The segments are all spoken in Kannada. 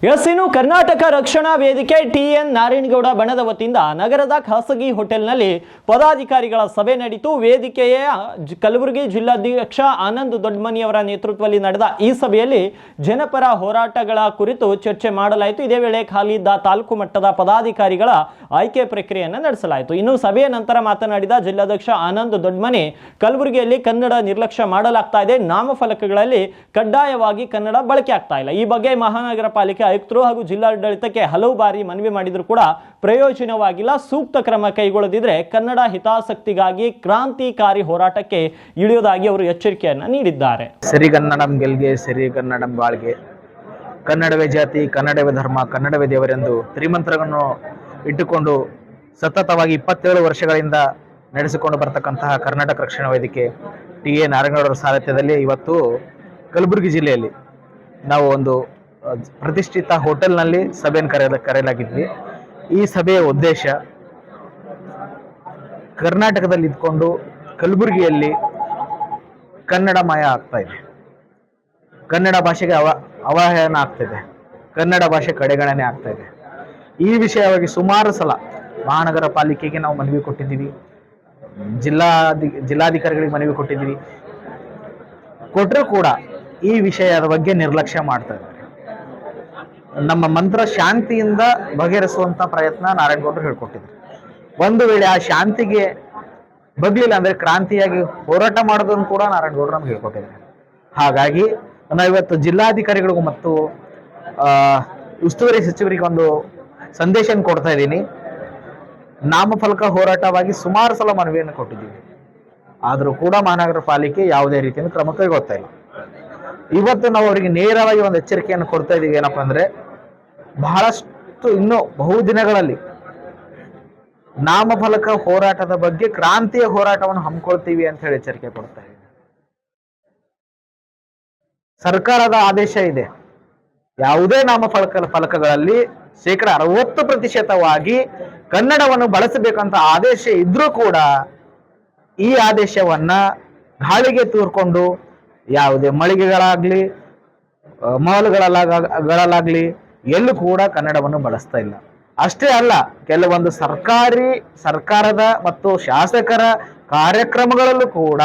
ಇನ್ನು ಕರ್ನಾಟಕ ರಕ್ಷಣಾ ವೇದಿಕೆ ಟಿಎನ್ ನಾರಾಯಣಗೌಡ ಬಣದ ವತಿಯಿಂದ ನಗರದ ಖಾಸಗಿ ಹೋಟೆಲ್ನಲ್ಲಿ ಪದಾಧಿಕಾರಿಗಳ ಸಭೆ ನಡೆಯಿತು. ವೇದಿಕೆಯ ಕಲಬುರಗಿ ಜಿಲ್ಲಾಧ್ಯಕ್ಷ ಆನಂದ್ ದೊಡ್ಡಮನಿಯವರ ನೇತೃತ್ವದಲ್ಲಿ ನಡೆದ ಈ ಸಭೆಯಲ್ಲಿ ಜನಪರ ಹೋರಾಟಗಳ ಕುರಿತು ಚರ್ಚೆ ಮಾಡಲಾಯಿತು. ಇದೇ ವೇಳೆ ಖಾಲಿದ್ದ ತಾಲೂಕು ಮಟ್ಟದ ಪದಾಧಿಕಾರಿಗಳ ಆಯ್ಕೆ ಪ್ರಕ್ರಿಯೆಯನ್ನು ನಡೆಸಲಾಯಿತು. ಇನ್ನು ಸಭೆಯ ನಂತರ ಮಾತನಾಡಿದ ಜಿಲ್ಲಾಧ್ಯಕ್ಷ ಆನಂದ್ ದೊಡ್ಡಮನಿ, ಕಲಬುರಗಿಯಲ್ಲಿ ಕನ್ನಡ ನಿರ್ಲಕ್ಷ್ಯ ಮಾಡಲಾಗ್ತಾ ಇದೆ, ನಾಮಫಲಕಗಳಲ್ಲಿ ಕಡ್ಡಾಯವಾಗಿ ಕನ್ನಡ ಬಳಕೆ ಆಗ್ತಾ ಇಲ್ಲ. ಈ ಬಗ್ಗೆ ಮಹಾನಗರ ಪಾಲಿಕೆ ಆಯುಕ್ತರು ಹಾಗೂ ಜಿಲ್ಲಾಡಳಿತಕ್ಕೆ ಹಲವು ಬಾರಿ ಮನವಿ ಮಾಡಿದರೂ ಕೂಡ ಪ್ರಯೋಜನವಾಗಿಲ್ಲ. ಸೂಕ್ತ ಕ್ರಮ ಕೈಗೊಳ್ಳದಿದ್ರೆ ಕನ್ನಡ ಹಿತಾಸಕ್ತಿಗಾಗಿ ಕ್ರಾಂತಿಕಾರಿ ಹೋರಾಟಕ್ಕೆ ಇಳಿಯುವುದಾಗಿ ಅವರು ಎಚ್ಚರಿಕೆಯನ್ನು ನೀಡಿದ್ದಾರೆ. ಸಿರಿಗನ್ನಡಂ ಗೆಲ್ಗೆ, ಸಿರಿಗನ್ನಡಂ ಬಾಳ್ಗೆ, ಕನ್ನಡವೇ ಜಾತಿ, ಕನ್ನಡವೇ ಧರ್ಮ, ಕನ್ನಡವೇ ದೇವರೆಂದು ತ್ರಿಮಂತ್ರಗಳನ್ನು ಇಟ್ಟುಕೊಂಡು ಸತತವಾಗಿ 27 ವರ್ಷಗಳಿಂದ ನಡೆಸಿಕೊಂಡು ಬರತಕ್ಕಂತಹ ಕರ್ನಾಟಕ ರಕ್ಷಣಾ ವೇದಿಕೆ ಟಿ.ಎ. ನಾರಾಯಣಗೌಡರ ಸಾರಥ್ಯದಲ್ಲಿ ಇವತ್ತು ಕಲಬುರಗಿ ಜಿಲ್ಲೆಯಲ್ಲಿ ನಾವು ಒಂದು ಪ್ರತಿಷ್ಠಿತ ಹೋಟೆಲ್ನಲ್ಲಿ ಸಭೆಯನ್ನು ಕರೆಯಲಾಗಿದ್ವಿ. ಈ ಸಭೆಯ ಉದ್ದೇಶ ಕರ್ನಾಟಕದಲ್ಲಿ ಇದ್ಕೊಂಡು ಕಲಬುರಗಿಯಲ್ಲಿ ಕನ್ನಡಮಯ ಆಗ್ತಾ ಇದೆ, ಕನ್ನಡ ಭಾಷೆಗೆ ಅವಹೇಳನ ಆಗ್ತಿದೆ, ಕನ್ನಡ ಭಾಷೆ ಕಡೆಗಣನೆ ಆಗ್ತಾ ಇದೆ. ಈ ವಿಷಯವಾಗಿ ಸುಮಾರು ಸಲ ಮಹಾನಗರ ಪಾಲಿಕೆಗೆ ನಾವು ಮನವಿ ಕೊಟ್ಟಿದ್ದೀವಿ, ಜಿಲ್ಲಾಧಿಕಾರಿಗಳಿಗೆ ಮನವಿ ಕೊಟ್ಟಿದ್ದೀವಿ. ಕೊಟ್ಟರೂ ಕೂಡ ಈ ವಿಷಯದ ಬಗ್ಗೆ ನಿರ್ಲಕ್ಷ್ಯ ಮಾಡ್ತಾ ಇದ್ದಾರೆ. ನಮ್ಮ ಮಂತ್ರ ಶಾಂತಿಯಿಂದ ಬಗೆಹರಿಸುವಂತ ಪ್ರಯತ್ನ ನಾರಾಯಣಗೌಡರು ಹೇಳ್ಕೊಟ್ಟಿದ್ರು. ಒಂದು ವೇಳೆ ಆ ಶಾಂತಿಗೆ ಬಗ್ಲಿಲ್ಲ ಅಂದ್ರೆ ಕ್ರಾಂತಿಯಾಗಿ ಹೋರಾಟ ಮಾಡೋದನ್ನು ಕೂಡ ನಾರಾಯಣಗೌಡರು ನಮ್ಗೆ ಹೇಳ್ಕೊಟ್ಟಿದ್ದಾರೆ. ಹಾಗಾಗಿ ನಾವು ಇವತ್ತು ಜಿಲ್ಲಾಧಿಕಾರಿಗಳಿಗೂ ಮತ್ತು ಉಸ್ತುವಾರಿ ಸಚಿವರಿಗೆ ಒಂದು ಸಂದೇಶ ಕೊಡ್ತಾ ಇದ್ದೀನಿ. ನಾಮಫಲಕ ಹೋರಾಟವಾಗಿ ಸುಮಾರು ಸಲ ಮನವಿಯನ್ನು ಕೊಟ್ಟಿದ್ದೀವಿ, ಆದರೂ ಕೂಡ ಮಹಾನಗರ ಪಾಲಿಕೆ ಯಾವುದೇ ರೀತಿಯ ಕ್ರಮ ಕೈಗೊಳ್ತಾ ಇಲ್ಲ. ಇವತ್ತು ನಾವು ಅವರಿಗೆ ನೇರವಾಗಿ ಒಂದು ಎಚ್ಚರಿಕೆಯನ್ನು ಕೊಡ್ತಾ ಇದ್ದೀವಿ. ಏನಪ್ಪಾ ಅಂದ್ರೆ, ಬಹಳಷ್ಟು ಇನ್ನು ಬಹುದಿನಗಳಲ್ಲಿ ನಾಮಫಲಕ ಹೋರಾಟದ ಬಗ್ಗೆ ಕ್ರಾಂತಿಯ ಹೋರಾಟವನ್ನು ಹಮ್ಮಿಕೊಳ್ತೀವಿ ಅಂತ ಹೇಳಿ ಎಚ್ಚರಿಕೆ ಕೊಡ್ತಾ ಇದ್ದೀವಿ. ಸರ್ಕಾರದ ಆದೇಶ ಇದೆ, ಯಾವುದೇ ಫಲಕಗಳಲ್ಲಿ 60% ಕನ್ನಡವನ್ನು ಬಳಸಬೇಕಂತ ಆದೇಶ ಇದ್ರೂ ಕೂಡ ಈ ಆದೇಶವನ್ನ ಗಾಳಿಗೆ ತೂರ್ಕೊಂಡು ಯಾವುದೇ ಮಳಿಗೆಗಳಾಗ್ಲಿ ಮಾಲ್ಗಳಲ್ಲಾಗ್ಲಿ ಎಲ್ಲೂ ಕೂಡ ಕನ್ನಡವನ್ನು ಬಳಸ್ತಾ ಇಲ್ಲ. ಅಷ್ಟೇ ಅಲ್ಲ, ಕೆಲವೊಂದು ಸರ್ಕಾರದ ಮತ್ತು ಶಾಸಕರ ಕಾರ್ಯಕ್ರಮಗಳಲ್ಲೂ ಕೂಡ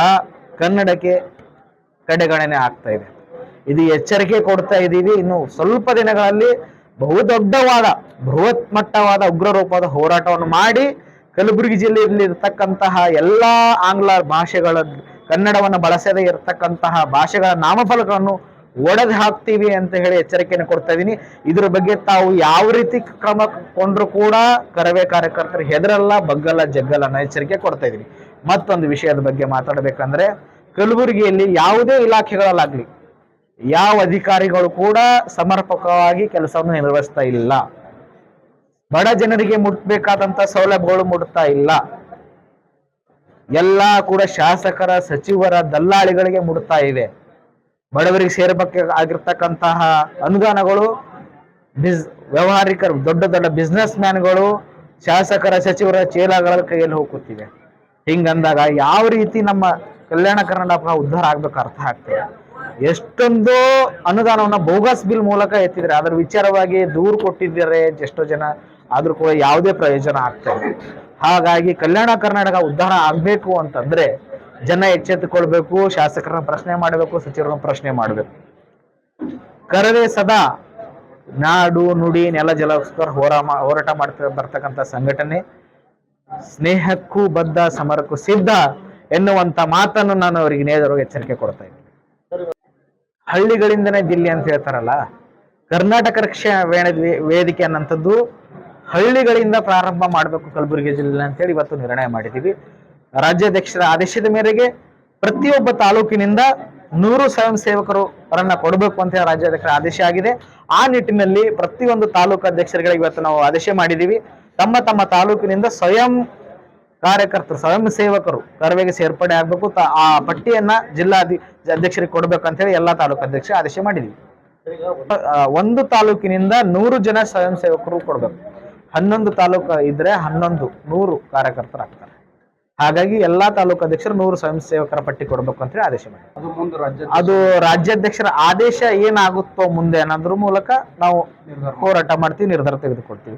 ಕನ್ನಡಕ್ಕೆ ಕಡೆಗಣನೆ ಆಗ್ತಾ ಇದೆ. ಇದು ಎಚ್ಚರಿಕೆ ಕೊಡ್ತಾ ಇದ್ದೀವಿ. ಇನ್ನು ಸ್ವಲ್ಪ ದಿನಗಳಲ್ಲಿ ಬಹುದೊಡ್ಡವಾದ ಬೃಹತ್ ಮಟ್ಟವಾದ ಉಗ್ರ ರೂಪದ ಹೋರಾಟವನ್ನು ಮಾಡಿ ಕಲಬುರಗಿ ಜಿಲ್ಲೆಯಲ್ಲಿ ಇರತಕ್ಕಂತಹ ಎಲ್ಲಾ ಆಂಗ್ಲ ಭಾಷೆಗಳ ಕನ್ನಡವನ್ನು ಬಳಸದೇ ಇರತಕ್ಕಂತಹ ಭಾಷೆಗಳ ನಾಮಫಲಕಗಳನ್ನು ಒಡೆದು ಹಾಕ್ತೀವಿ ಅಂತ ಹೇಳಿ ಎಚ್ಚರಿಕೆಯನ್ನು ಕೊಡ್ತಾ ಇದ್ದೀನಿ. ಇದ್ರ ಬಗ್ಗೆ ತಾವು ಯಾವ ರೀತಿ ಕ್ರಮ ಕೊಂಡ್ರು ಕೂಡ ಕರವೇ ಕಾರ್ಯಕರ್ತರು ಹೆದರಲ್ಲ, ಬಗ್ಗಲ್ಲ, ಜಗ್ಗಲ್ಲ ಅನ್ನೋ ಎಚ್ಚರಿಕೆ ಕೊಡ್ತಾ ಇದ್ದೀನಿ. ಮತ್ತೊಂದು ವಿಷಯದ ಬಗ್ಗೆ ಮಾತಾಡಬೇಕಂದ್ರೆ, ಕಲಬುರಗಿಯಲ್ಲಿ ಯಾವುದೇ ಇಲಾಖೆಗಳಲ್ಲಾಗ್ಲಿ ಯಾವ ಅಧಿಕಾರಿಗಳು ಕೂಡ ಸಮರ್ಪಕವಾಗಿ ಕೆಲಸವನ್ನು ನಿರ್ವಹಿಸ್ತಾ ಇಲ್ಲ. ಬಡ ಜನರಿಗೆ ಮುಟ್ಬೇಕಾದಂತ ಸೌಲಭ್ಯಗಳು ಮುಟ್ತಾ ಇಲ್ಲ. ಎಲ್ಲ ಕೂಡ ಶಾಸಕರ, ಸಚಿವರ, ದಲ್ಲಾಳಿಗಳಿಗೆ ಮುಟ್ತಾ ಇದೆ. ಬಡವರಿಗೆ ಸೇರಬೇಕಾಗಿರ್ತಕ್ಕಂತಹ ಅನುದಾನಗಳು ವ್ಯವಹಾರಿಕರು, ದೊಡ್ಡ ದೊಡ್ಡ ಬಿಸ್ನೆಸ್ ಮ್ಯಾನ್ಗಳು, ಶಾಸಕರ, ಸಚಿವರ ಚೇಲಾಗಳ ಕೈಯಲ್ಲಿ ಹೋಗುತ್ತಿವೆ. ಹಿಂಗಂದಾಗ ಯಾವ ರೀತಿ ನಮ್ಮ ಕಲ್ಯಾಣ ಕರ್ನಾಟಕ ಉದ್ಧಾರ ಆಗ್ಬೇಕು ಅರ್ಥ ಆಗ್ತದೆ. ಎಷ್ಟೊಂದು ಅನುದಾನವನ್ನ ಬೋಗಸ್ ಬಿಲ್ ಮೂಲಕ ಎತ್ತಿದ್ರೆ, ಅದರ ವಿಚಾರವಾಗಿ ದೂರು ಕೊಟ್ಟಿದ್ದಾರೆ ಎಷ್ಟೋ ಜನ, ಆದ್ರೂ ಕೂಡ ಯಾವುದೇ ಪ್ರಯೋಜನ ಆಗ್ತಾ ಇಲ್ಲ. ಹಾಗಾಗಿ ಕಲ್ಯಾಣ ಕರ್ನಾಟಕ ಉದ್ಧಾರ ಆಗ್ಬೇಕು ಅಂತಂದ್ರೆ ಜನ ಎಚ್ಚೆತ್ತುಕೊಳ್ಬೇಕು, ಶಾಸಕರನ್ನ ಪ್ರಶ್ನೆ ಮಾಡಬೇಕು, ಸಚಿವರನ್ನ ಪ್ರಶ್ನೆ ಮಾಡಬೇಕು. ಕರವೇ ಸದಾ ನಾಡು, ನುಡಿ, ನೆಲ, ಜಲಗೋಸ್ಕರ ಹೋರಾಟ ಮಾಡ್ತಾ ಬರ್ತಕ್ಕಂಥ ಸಂಘಟನೆ ಸ್ನೇಹಕ್ಕೂ ಬದ್ಧ, ಸಮರಕ್ಕೂ ಸಿದ್ಧ ಎನ್ನುವಂತ ಮಾತನ್ನು ನಾನು ಅವರಿಗೆ ನೇರವಾಗಿ ಎಚ್ಚರಿಕೆ ಕೊಡ್ತಾ ಇದ್ದೀನಿ. ಹಳ್ಳಿಗಳಿಂದನೇ ದಿಲ್ಲಿ ಅಂತ ಹೇಳ್ತಾರಲ್ಲ, ಕರ್ನಾಟಕ ರಕ್ಷಣಾ ವೇದಿಕೆ ಅನ್ನಂಥದ್ದು ಹಳ್ಳಿಗಳಿಂದ ಪ್ರಾರಂಭ ಮಾಡಬೇಕು ಕಲಬುರಗಿ ಜಿಲ್ಲೆ ಅಂತೇಳಿ ಇವತ್ತು ನಿರ್ಣಯ ಮಾಡಿದ್ದೀವಿ. ರಾಜ್ಯಾಧ್ಯಕ್ಷರ ಆದೇಶದ ಮೇರೆಗೆ ಪ್ರತಿಯೊಬ್ಬ ತಾಲೂಕಿನಿಂದ 100 ಸ್ವಯಂ ಸೇವಕರನ್ನ ಕೊಡಬೇಕು ಅಂತ ಹೇಳಿ ರಾಜ್ಯಾಧ್ಯಕ್ಷರ ಆದೇಶ ಆಗಿದೆ. ಆ ನಿಟ್ಟಿನಲ್ಲಿ ಪ್ರತಿಯೊಂದು ತಾಲೂಕು ಅಧ್ಯಕ್ಷರುಗಳಿಗೆ ಇವತ್ತು ನಾವು ಆದೇಶ ಮಾಡಿದ್ದೀವಿ. ತಮ್ಮ ತಮ್ಮ ತಾಲೂಕಿನಿಂದ ಸ್ವಯಂ ಕಾರ್ಯಕರ್ತರು, ಸ್ವಯಂ ಸೇವಕರು ಕರವೆಗೆ ಸೇರ್ಪಡೆ ಆಗ್ಬೇಕು. ಆ ಪಟ್ಟಿಯನ್ನ ಜಿಲ್ಲಾ ಅಧ್ಯಕ್ಷರಿಗೆ ಕೊಡ್ಬೇಕು ಅಂತ ಹೇಳಿ ಎಲ್ಲಾ ತಾಲೂಕು ಅಧ್ಯಕ್ಷ ಆದೇಶ ಮಾಡಿದೀವಿ. ಒಂದು ತಾಲೂಕಿನಿಂದ 100 ಜನ ಸ್ವಯಂ ಸೇವಕರು ಕೊಡ್ಬೇಕು. 11 ತಾಲೂಕು ಇದ್ರೆ 100 ಕಾರ್ಯಕರ್ತರಾಗ್ತಾರೆ. ಹಾಗಾಗಿ ಎಲ್ಲಾ ತಾಲೂಕು ಅಧ್ಯಕ್ಷರು 100 ಸ್ವಯಂ ಸೇವಕರ ಪಟ್ಟಿ ಕೊಡ್ಬೇಕು ಅಂತ ಹೇಳಿ ಆದೇಶ ಮಾಡಿ ಅದು ರಾಜ್ಯಾಧ್ಯಕ್ಷರ ಆದೇಶ ಏನಾಗುತ್ತೋ ಮುಂದೆ ಅನ್ನೋದ್ರ ಮೂಲಕ ನಾವು ಹೋರಾಟ ಮಾಡ್ತೀವಿ, ನಿರ್ಧಾರ ತೆಗೆದುಕೊಳ್ತೀವಿ.